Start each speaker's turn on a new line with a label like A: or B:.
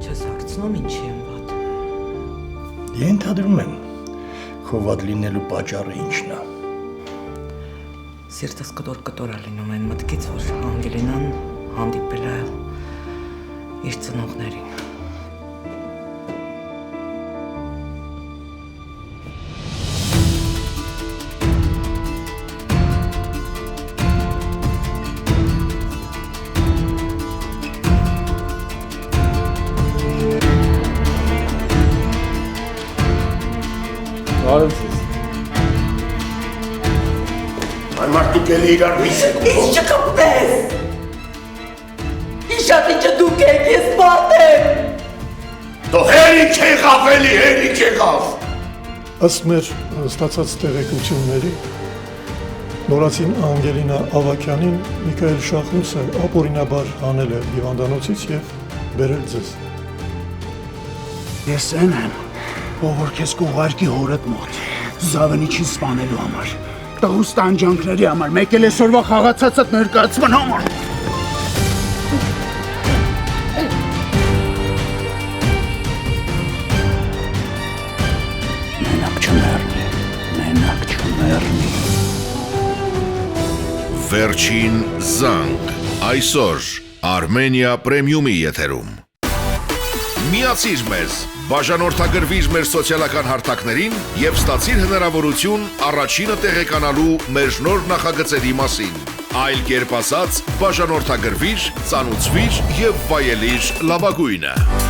A: Չես հագցնում ինչի եմ վատ։
B: Ենթադրում եմ, քո վատ լինելու պատճառը ինչն է։
A: Սիրտս կտոր է լինում այն մտքից, որ Անգելինան հանդիպել է իր ծնողներին։
B: Այն մարդիկ էլի իրար միս եք ուղղում։
A: Ինչ չկպնես։ Իշատ ինչը դուք եք, ես մարդ եմ։
B: Դո հերիք եղավ էլի, հերիք եղավ։
C: Ըստ մեր ստացած տեղեկությունների, նորացին Անգելինա Ավագյանին Միքայել Շախունցը ապօրինաբար հանել է հիվանդանոցից և բերել ձեզ։
D: Ես են եմ, որ քեզ կուղարկի հորդ մոտ, Զավենիչին սպանելու համար, տղուս տանջանքների համար, մեկ էլ այսօրվա խաղացածդ ներկայացման համար։ Մենակ չմեռնի։
E: Վերջին զանգ, այսօր Արմենիա պրեմիումի եթերում։ Միացիր մեզ, բաժանորդագրվիր մեր սոցիալական հարթակներին և ստացիր հնարավորություն առաջինը տեղեկանալու մեր նոր նախագծերի մասին։ Այլ կերպ ասած, բաժանորդագրվիր, ծանուցվիր և վայելիր լավագույնը։